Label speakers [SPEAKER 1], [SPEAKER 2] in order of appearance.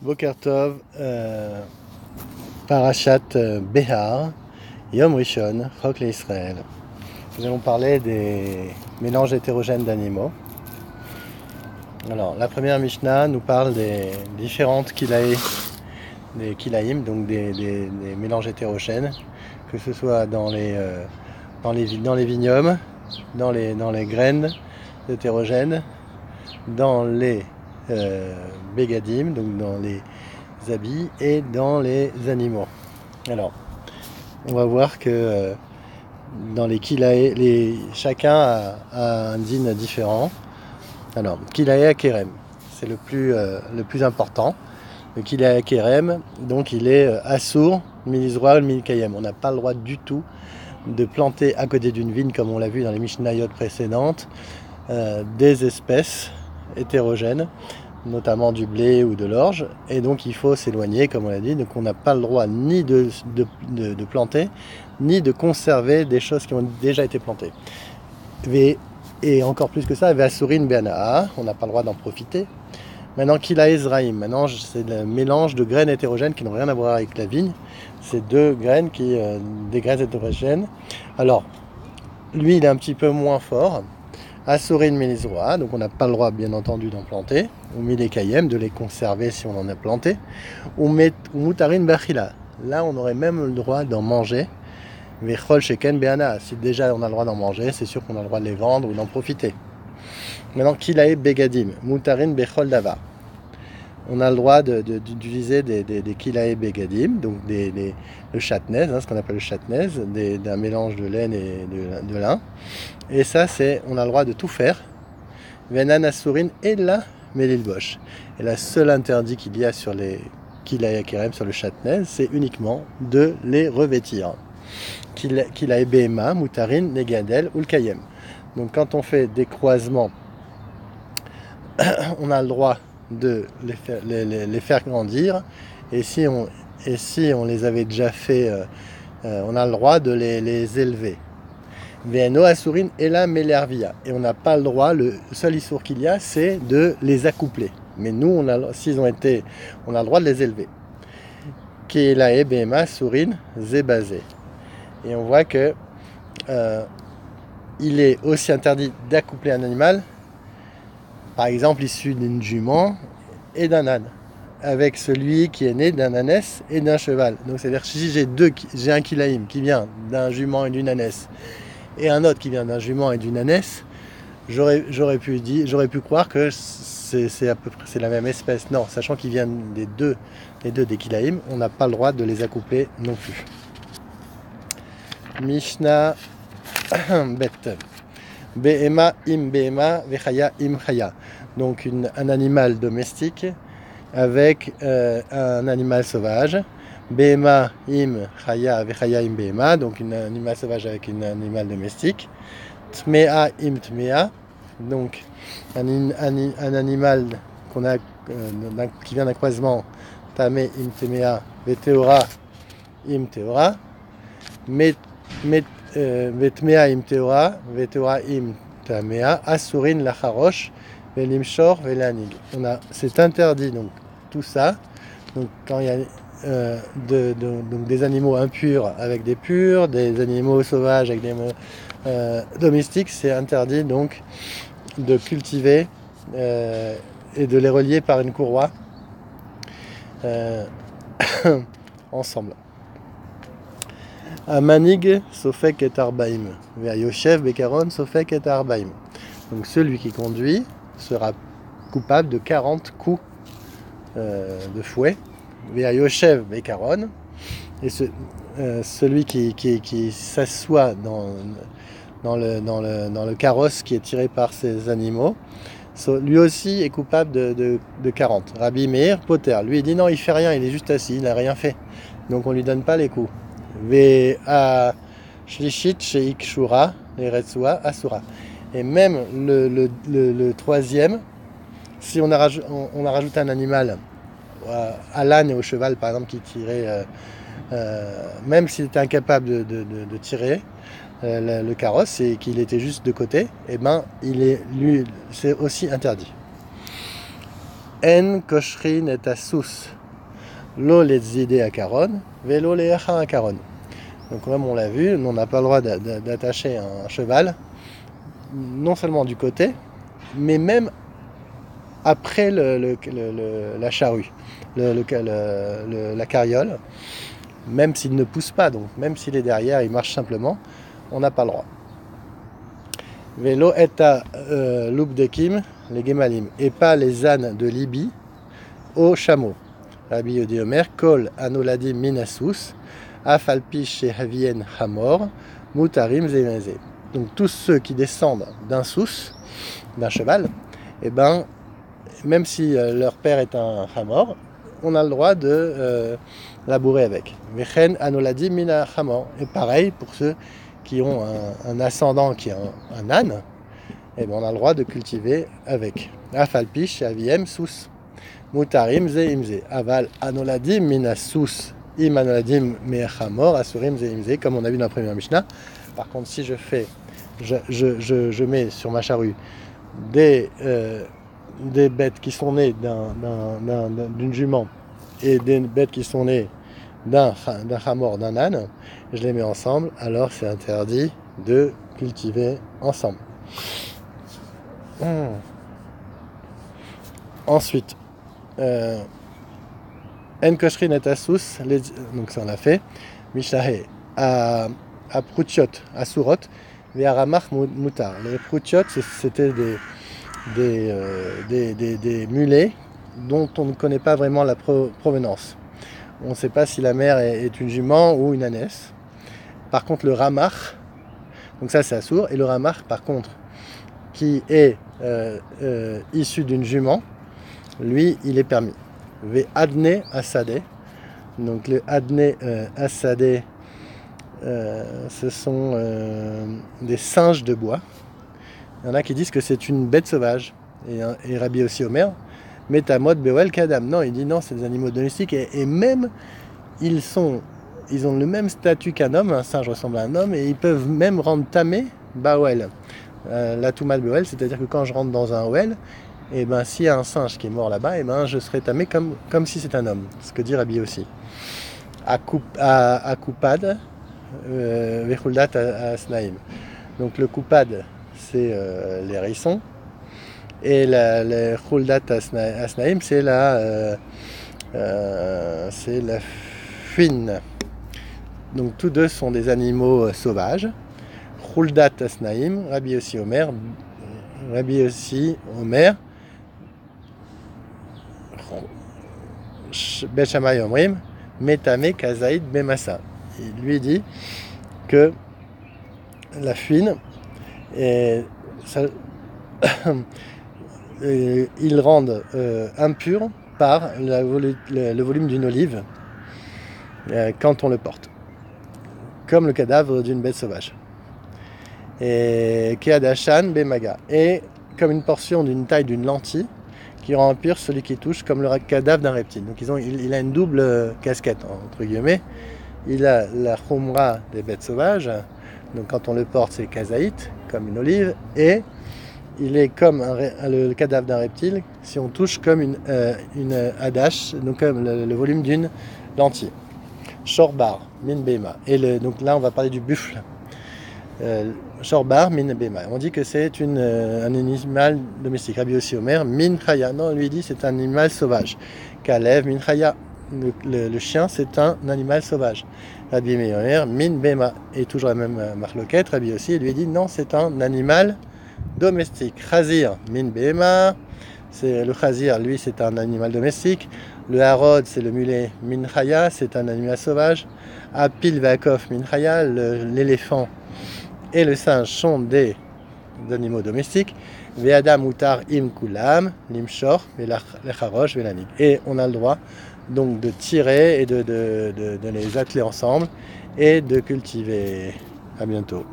[SPEAKER 1] Boker Tov, Parashat Behar, Yom Rishon, Chok l'Israël. Nous allons parler des mélanges hétérogènes d'animaux. Alors, la première Mishnah nous parle des différentes kilaïs, des kilaïm, donc des mélanges hétérogènes, que ce soit dans les vignobles, dans les graines hétérogènes, dans les bégadim, donc dans les habits, et dans les animaux. Alors, on va voir que dans les kilaé, chacun a un din différent. Alors, kilaé akerem, c'est le plus important. Le kilaé akerem, donc il est assour, milizroa, milkayem. On n'a pas le droit du tout de planter à côté d'une vigne, comme on l'a vu dans les Mishnayot précédentes, des espèces hétérogènes, notamment du blé ou de l'orge, et donc il faut s'éloigner, comme on l'a dit. Donc on n'a pas le droit ni de planter, ni de conserver des choses qui ont déjà été plantées. Et encore plus que ça, Ve'asurin be'anaa, on n'a pas le droit d'en profiter. Maintenant, Kila Ezraïm, maintenant c'est le mélange de graines hétérogènes qui n'ont rien à voir avec la vigne. C'est deux graines des graines hétérogènes. Alors, lui il est un petit peu moins fort. Asurin Melizroa, donc on n'a pas le droit bien entendu d'en planter. Ou Milekayem, de les conserver si on en a planté. Ou Mutarin Bachila, là on aurait même le droit d'en manger. Vechol Sheken Beana, si déjà on a le droit d'en manger, c'est sûr qu'on a le droit de les vendre ou d'en profiter. Maintenant, Kilae Begadim, Mutarin Bechol Davar. On a le droit d'utiliser des Kilae Begadim, donc le chatnez, ce qu'on appelle le chatnez, d'un mélange de laine et de lin. Et ça, on a le droit de tout faire. Venan Asurin et la Melilbosh. Et la seule interdit qu'il y a sur les Kilae Akerem, sur le chatnez, c'est uniquement de les revêtir. Kilae Behema, Mutarin, Negadel ou le Kayem. Donc quand on fait des croisements, on a le droit de les faire grandir, et si on les avait déjà fait, on a le droit de les élever. Veno Asurin et la Melervia, et on n'a pas le droit, le seul issour qu'il y a, c'est de les accoupler. Mais nous, s'ils ont été, on a le droit de les élever. Kelae Behema Surin Zebazé. Et on voit que il est aussi interdit d'accoupler un animal, par exemple issu d'une jument et d'un âne, avec celui qui est né d'un ânesse et d'un cheval. Donc c'est-à-dire que si j'ai un kilaïm qui vient d'un jument et d'une ânesse, et un autre qui vient d'un jument et d'une ânesse, j'aurais pu croire que c'est à peu près c'est la même espèce. Non, sachant qu'ils viennent des deux des kilaïm, on n'a pas le droit de les accoupler non plus. Mishnah Bet. Behema im behema, vechaya im chaya. Donc un animal domestique avec un animal sauvage. Behema im chaya, vechaya im behema. Donc un animal sauvage avec un animal domestique. Tmea im tmea. Donc un animal qui vient d'un croisement. Tame im tmea, veteora im teora. Vetmea im teora, veteora im tamea, asurin lacharosh, velimshor, velanig. C'est interdit, donc tout ça. Donc quand il y a donc des animaux impurs avec des purs, des animaux sauvages avec des domestiques, c'est interdit donc de cultiver et de les relier par une courroie ensemble. Amanig sofek et arbaim, ve'ayoshev bekaron sofek et arbaim. Donc celui qui conduit sera coupable de 40 coups de fouet. Ve'ayoshev bekaron, et celui qui s'assoit dans le carrosse qui est tiré par ces animaux, lui aussi est coupable de 40. Rabbi Meir Poter, lui il dit non, il fait rien, il est juste assis, il n'a rien fait. Donc on lui donne pas les coups. Ve'a shlishit sheikshura l'eretsua asura. Et même le troisième, si on a rajouté un animal à l'âne et au cheval par exemple qui tirait, même s'il était incapable de tirer le carrosse et qu'il était juste de côté, et ben c'est aussi interdit. En koshrin et asus. Lo letzide akaron, velo leacha akaron. Donc comme on l'a vu, on n'a pas le droit d'attacher un cheval, non seulement du côté, mais même après la charrue, la carriole, même s'il ne pousse pas, donc même s'il est derrière, il marche simplement, on n'a pas le droit. Velo eta l'ubdekim, les gemalim, et pas les ânes de Libye, aux chameaux. Rabbi Yodi Omer, kol anoladim minasus, afalpi shehavien hamor, mutarim zemeze. Donc tous ceux qui descendent d'un sous, d'un cheval, eh ben, même si leur père est un hamor, on a le droit de labourer avec. Vechen anoladim mina hamor. Et pareil pour ceux qui ont un ascendant qui est un âne, eh ben, on a le droit de cultiver avec. Afalpi shehavien sus. Mutarim ze imze. Aval anoladim mina sus. Im anoladim me'achamor asurim ze imze. Comme on a vu dans la première Mishnah. Par contre, si je mets sur ma charrue des bêtes qui sont nées d'une jument et des bêtes qui sont nées d'un hamor, d'un âne, je les mets ensemble, alors c'est interdit de cultiver ensemble. Ensuite, En koshrin et asus, donc ça on l'a fait. Mishahe, à Proutiot, à Sourot, et à Ramach Moutar. Les Proutiot, c'était des mulets dont on ne connaît pas vraiment la provenance. On ne sait pas si la mère est une jument ou une ânesse. Par contre, le Ramach, donc ça c'est Assour, et le Ramach, par contre, qui est issu d'une jument, lui, il est permis. Ve adne asade. Donc le adne asade, ce sont des singes de bois. Il y en a qui disent que c'est une bête sauvage. Et Rabbi aussi Omer, metamod bewel kadam. Non, il dit non, c'est des animaux domestiques. Et même, ils ont le même statut qu'un homme. Un singe ressemble à un homme. Et ils peuvent même rendre tamé bawel. La toumal bewel, c'est-à-dire que quand je rentre dans un well, et ben s'il y a un singe qui est mort là-bas, et ben je serai tamé comme si c'est un homme. Ce que dit Rabbi aussi. À Koupad, Vechuldat Asnaim. Donc le Koupad, c'est les hérissons. Et le Chuldat Asnaim, c'est la fuine. Donc tous deux sont des animaux sauvages. Chuldat Asnaim, Rabbi aussi Omer, Bet Shammai Omrim, Metame Kazaïd Bemassa. Il lui dit que la fuine, ils rendent impur par le volume d'une olive quand on le porte, comme le cadavre d'une bête sauvage. Et Keadashan Bemaga, et comme une portion d'une taille d'une lentille qui rend impur celui qui touche, comme le cadavre d'un reptile. Donc il a une double casquette, entre guillemets. Il a la khumra des bêtes sauvages, donc quand on le porte c'est kazaït, comme une olive, et il est comme le cadavre d'un reptile si on touche comme une hadash, donc comme le volume d'une lentille. Shorbar, min bema. Et donc là on va parler du buffle. Shorbar min bema. On dit que c'est un animal domestique. Rabbi aussi Omer, min chaya. Non, on lui dit c'est un animal sauvage. Kalev min chaya. Le chien c'est un animal sauvage. Rabbi Omer, min bema. Et toujours la même marloquette. Rabbi aussi lui dit non, c'est un animal domestique. Chazir min bema. C'est le chazir, lui c'est un animal domestique. Le harod, c'est le mulet min chaya, c'est un animal sauvage. Apil vakov min chaya, l'éléphant et le singe sont des animaux domestiques. Ve'adam utar im kulam, limshor, ve'lacharosh, ve'lanig. Et on a le droit donc de tirer et de les atteler ensemble et de cultiver. À bientôt.